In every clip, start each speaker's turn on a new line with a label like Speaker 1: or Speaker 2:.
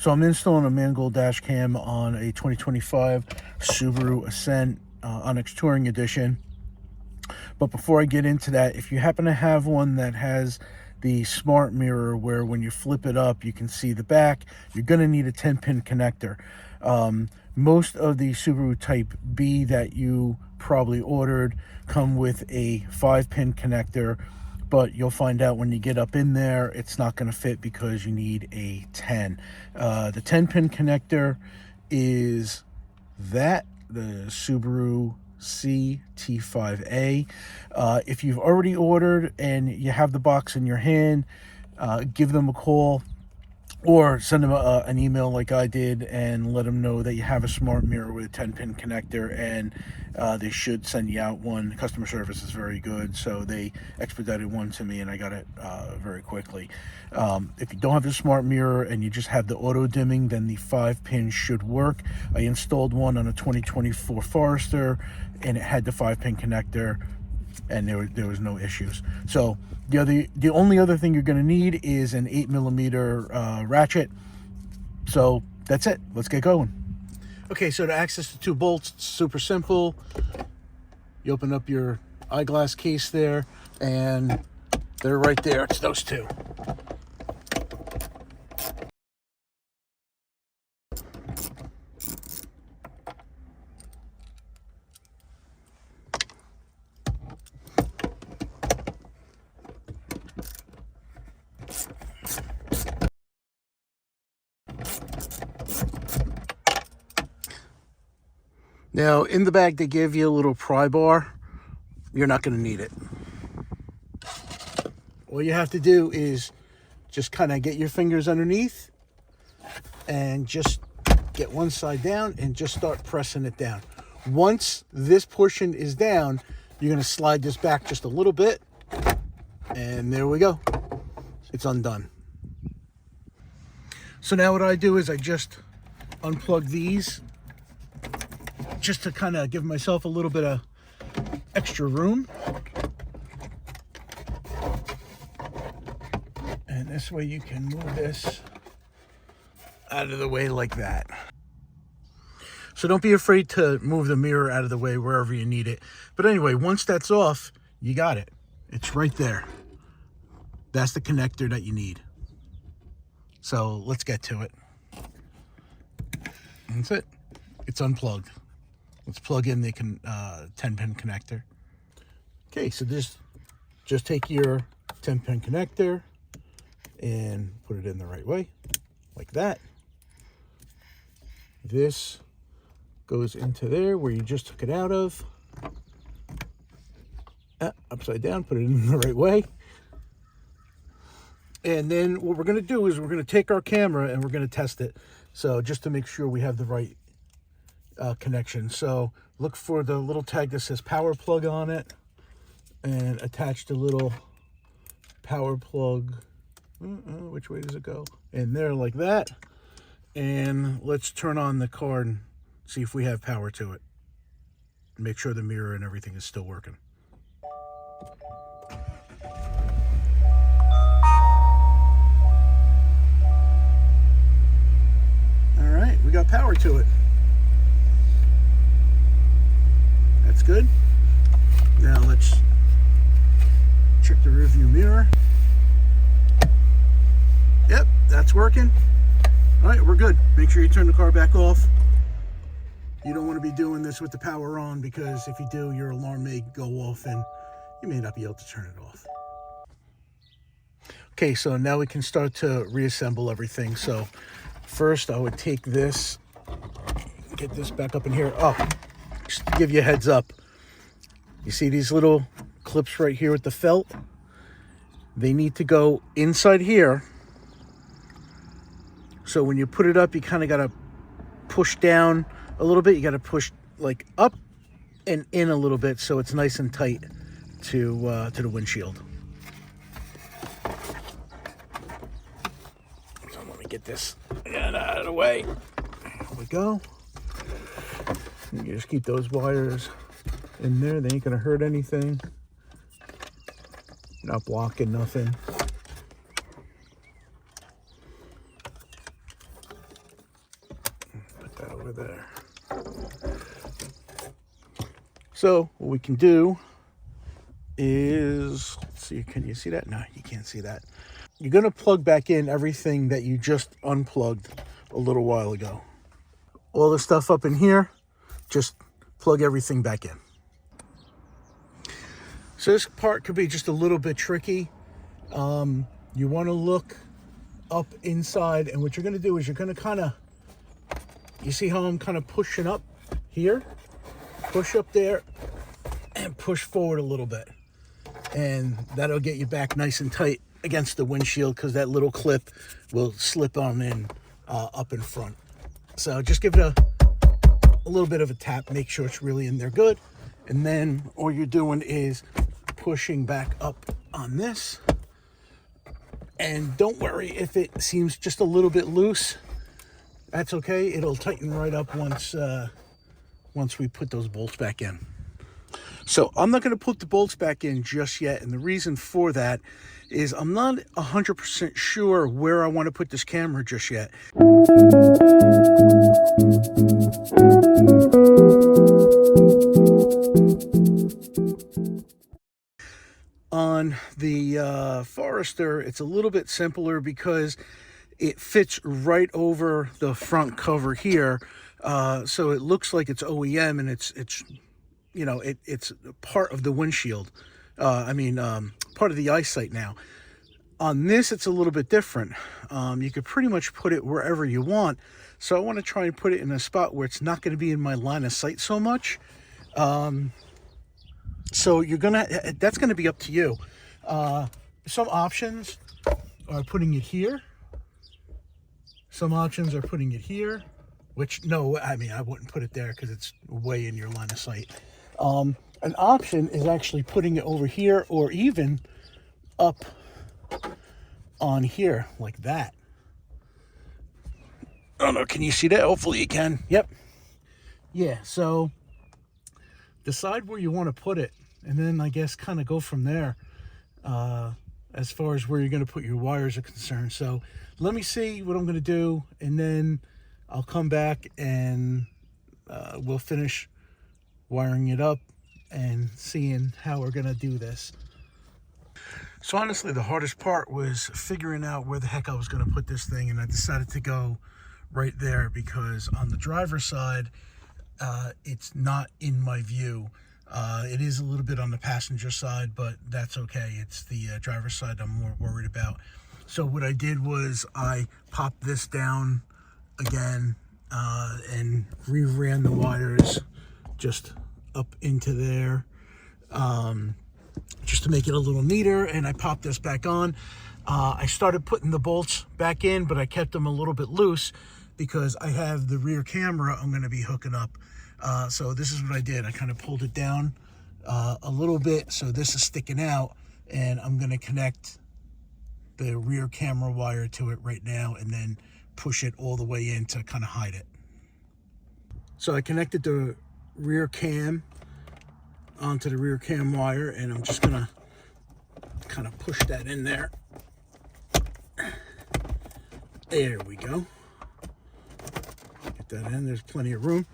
Speaker 1: So I'm installing a Mangoal Dash Cam on a 2025 Subaru Ascent Onyx Touring Edition. But before I get into that, if you happen to have one that has the smart mirror where when you flip it up you can see the back, you're going to need a 10-pin connector. Most of the Subaru Type B that you probably ordered come with a 5-pin connector, but you'll find out when you get up in there it's not going to fit because you need a 10. The 10-pin connector is the Subaru T5A. If you've already ordered and you have the box in your hand, give them a call or send them an email like I did and let them know that you have a smart mirror with a 10-pin connector, and they should send you out one. Customer service is very good, so they expedited one to me and I got it very quickly. If you don't have the smart mirror and you just have the auto dimming, then the 5-pin should work. I installed one on a 2024 Forester and it had the 5-pin connector and there was no issues. So the only other thing you're going to need is an 8mm ratchet. So that's it. Let's get going. Okay, so to access the two bolts, it's super simple. You open up your eyeglass case there, and they're right there. It's those two. Now, in the bag, they give you a little pry bar. You're not going to need it. All you have to do is just kind of get your fingers underneath and just get one side down and just start pressing it down. Once this portion is down, you're going to slide this back just a little bit, and there we go. It's undone. So now what I do is I just unplug these just to kind of give myself a little bit of extra room. And this way you can move this out of the way like that. So don't be afraid to move the mirror out of the way wherever you need it. But anyway, once that's off, you got it. It's right there. That's the connector that you need. So let's get to it. That's it. It's unplugged. Let's plug in the 10-pin connector. Okay, so just take your 10-pin connector and put it in the right way, like that. This goes into there where you just took it out of. Upside down, put it in the right way. And then what we're going to do is we're going to take our camera and we're going to test it. So just to make sure we have the right connection. So look for the little tag that says power plug on it and attach the little power plug. Which way does it go? In there like that. And let's turn on the car and see if we have power to it. Make sure the mirror and everything is still working. All right, we got power to it. That's good. Now let's check the rearview mirror. Yep, that's working. All right, we're good. Make sure you turn the car back off. You don't want to be doing this with the power on, because if you do, your alarm may go off and you may not be able to turn it off. Okay, so now we can start to reassemble everything. So first I would take this, get this back up in here. Oh, just to give you a heads up. You see these little clips right here with the felt? They need to go inside here. So when you put it up, you kind of got to push down a little bit. You got to push like up and in a little bit so it's nice and tight to the windshield. So let me get this out of the way. There we go. You just keep those wires in there. They ain't going to hurt anything. not blocking nothing. Put that over there. So what we can do is, let's see, can you see that? No, you can't see that. You're going to plug back in everything that you just unplugged a little while ago. All the stuff up in here, just plug everything back in. So this part could be just a little bit tricky. You want to look up inside, and what you're going to do is you're going to kind of, you see how I'm kind of pushing up here? Push up there and push forward a little bit. And that'll get you back nice and tight against the windshield, because that little clip will slip on in up in front. So just give it a little bit of a tap, make sure it's really in there good. And then all you're doing is pushing back up on this. And don't worry if it seems just a little bit loose. That's okay. It'll tighten right up once we put those bolts back in. So I'm not going to put the bolts back in just yet. And the reason for that is I'm not 100% sure where I want to put this camera just yet. On the Forester, it's a little bit simpler because it fits right over the front cover here. So it looks like it's OEM, and it's you know, it's part of the windshield. Part of the eyesight now. On this, it's a little bit different. You could pretty much put it wherever you want. So I want to try and put it in a spot where it's not going to be in my line of sight so much. So that's going to be up to you. Some options are putting it here. Some options are putting it here, which, no, I wouldn't put it there because it's way in your line of sight. An option is actually putting it over here, or even up on here like that. I don't know, can you see that? Hopefully you can. Yep. Yeah, so decide where you want to put it, and then I guess kind of go from there as far as where you're going to put your wires are concerned. So let me see what I'm going to do, and then I'll come back and we'll finish wiring it up and seeing how we're going to do this. So honestly, the hardest part was figuring out where the heck I was going to put this thing, and I decided to go right there because on the driver's side, it's not in my view. It is a little bit on the passenger side, but that's okay. It's the driver's side I'm more worried about. So what I did was I popped this down again and re-ran the wires just up into there, just to make it a little neater, and I popped this back on. I started putting the bolts back in, but I kept them a little bit loose because I have the rear camera I'm going to be hooking up. So this is what I did. I kind of pulled it down a little bit so this is sticking out, and I'm going to connect the rear camera wire to it right now and then push it all the way in to kind of hide it. So I connected the rear cam onto the rear cam wire, and I'm just gonna kind of push that in there. There we go. Get that in, there's plenty of room.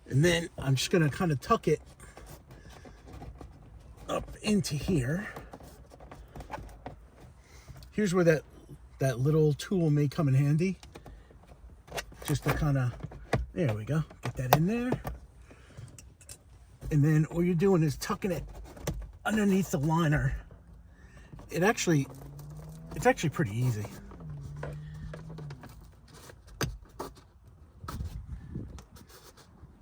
Speaker 1: And then I'm just gonna kind of tuck it up into here. Here's where that little tool may come in handy, just to kind of, there we go, get that in there. And then all you're doing is tucking it underneath the liner. It's actually pretty easy.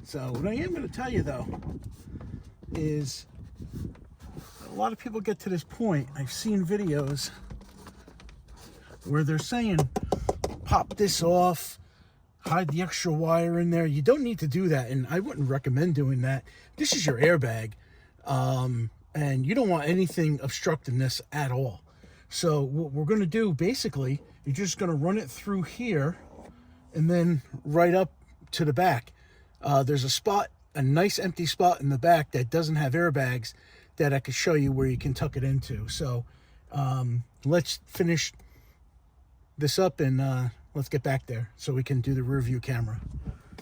Speaker 1: So what I am going to tell you though is a lot of people get to this point. I've seen videos where they're saying pop this off, hide the extra wire in there. You don't need to do that, and I wouldn't recommend doing that. This is your airbag, and you don't want anything obstructing this at all. So what we're going to do, basically, you're just going to run it through here and then right up to the back. There's a spot, a nice empty spot in the back that doesn't have airbags that I could show you where you can tuck it into. So let's finish this up and let's get back there so we can do the rear view camera.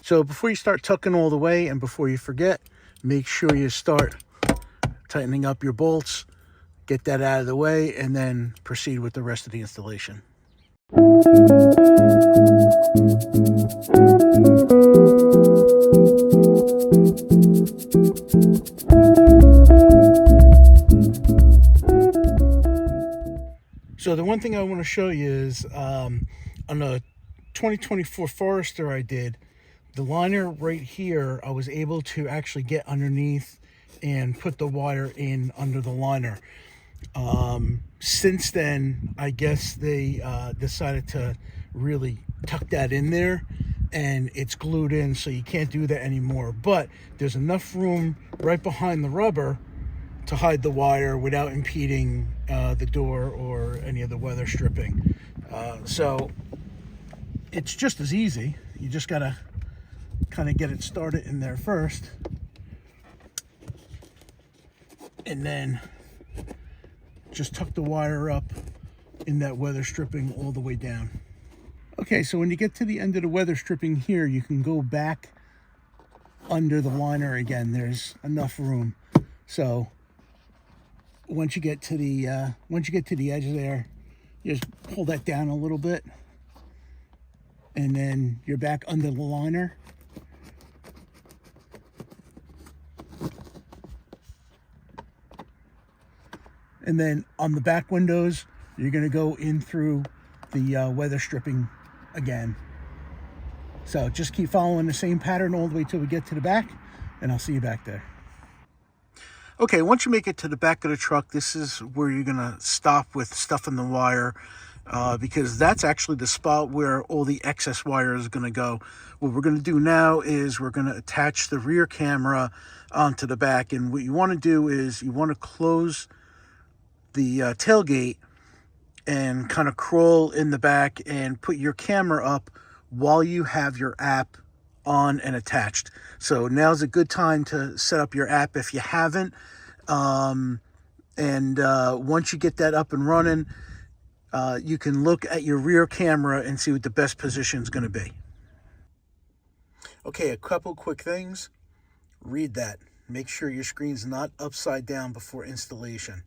Speaker 1: So before you start tucking all the way and before you forget, make sure you start tightening up your bolts, get that out of the way, and then proceed with the rest of the installation. So the one thing I want to show you is on a 2024 Forester I did, the liner right here, I was able to actually get underneath and put the wire in under the liner. Since then, I guess they decided to really tuck that in there, and it's glued in, so you can't do that anymore. But there's enough room right behind the rubber to hide the wire without impeding the door or any of the weather stripping. So it's just as easy. You just gotta kind of get it started in there first, and then just tuck the wire up in that weather stripping all the way down. Okay, so when you get to the end of the weather stripping here, you can go back under the liner again. There's enough room. So once you get to the edge there, you just pull that down a little bit, and then you're back under the liner. And then on the back windows, you're going to go in through the weather stripping again. So just keep following the same pattern all the way till we get to the back, and I'll see you back there. Okay, once you make it to the back of the truck, this is where you're going to stop with stuffing the wire, because that's actually the spot where all the excess wire is going to go. What we're going to do now is we're going to attach the rear camera onto the back, and what you want to do is you want to close the tailgate and kind of crawl in the back and put your camera up while you have your app on and attached. So now's a good time to set up your app if you haven't. Once you get that up and running, you can look at your rear camera and see what the best position is going to be. Okay, a couple quick things. Read that. Make sure your screen's not upside down before installation.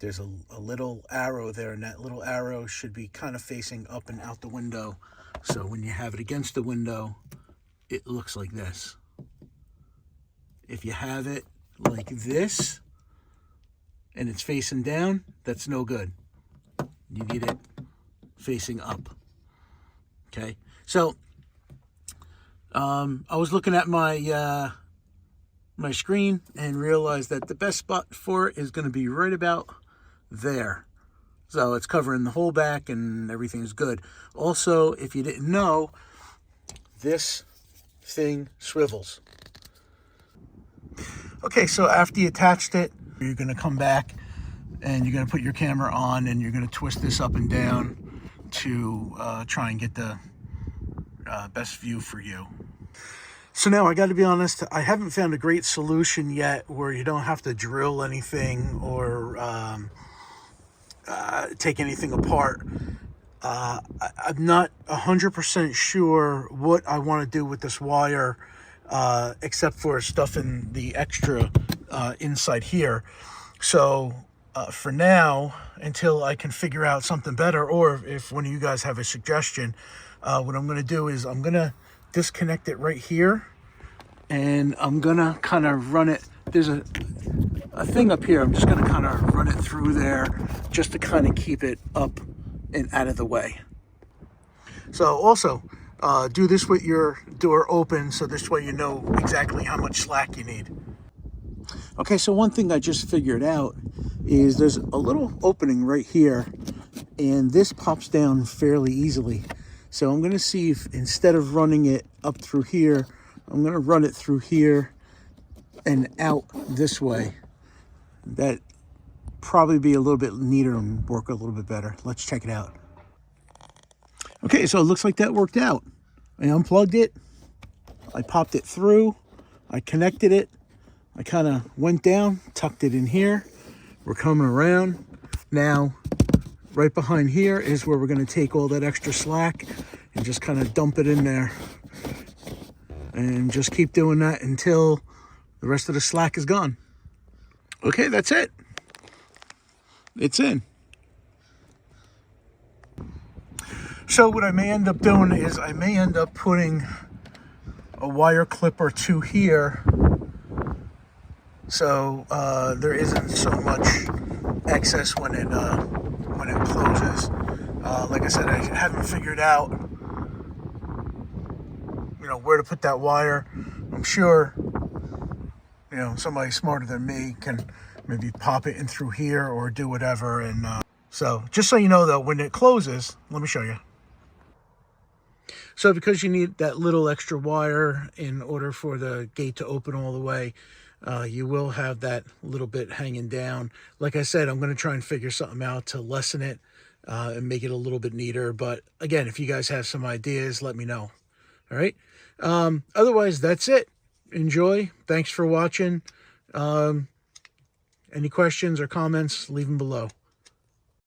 Speaker 1: There's a little arrow there, and that little arrow should be kind of facing up and out the window. So when you have it against the window, it looks like this. If you have it like this and it's facing down, that's no good. You need it facing up. Okay, so I was looking at my my screen and realized that the best spot for it is going to be right about there. So it's covering the whole back and everything's good. Also, if you didn't know, this thing swivels. Okay, so after you attached it, you're going to come back and you're going to put your camera on, and you're going to twist this up and down to try and get the best view for you. So now I got to be honest, I haven't found a great solution yet where you don't have to drill anything or take anything apart. I'm not 100% sure what I want to do with this wire, except for stuffing the extra inside here. So for now, until I can figure out something better, or if one of you guys have a suggestion, what I'm going to do is I'm going to disconnect it right here, and I'm going to kind of run it. There's a thing up here. I'm just going to kind of run it through there just to kind of keep it up and out of the way. So also do this with your door open, so this way you know exactly how much slack you need. Okay, so one thing I just figured out is there's a little opening right here, and this pops down fairly easily. So I'm going to see if instead of running it up through here, I'm going to run it through here and out this way. That probably be a little bit neater and work a little bit better. Let's check it out. Okay, so it looks like that worked out. I unplugged it, I popped it through, I connected it, I kind of went down, tucked it in here. We're coming around. Now, right behind here is where we're going to take all that extra slack and just kind of dump it in there. And just keep doing that until the rest of the slack is gone. Okay, that's it. It's in. So what I may end up doing is I may end up putting a wire clip or two here, so there isn't so much excess when it closes. Like I said, I haven't figured out, where to put that wire. I'm sure, somebody smarter than me can maybe pop it in through here or do whatever. And so just so you know, though, when it closes, let me show you. So because you need that little extra wire in order for the gate to open all the way, you will have that little bit hanging down. Like I said, I'm going to try and figure something out to lessen it and make it a little bit neater. But again, if you guys have some ideas, let me know. All right. Otherwise, that's it. Enjoy. Thanks for watching. Any questions or comments, leave them below.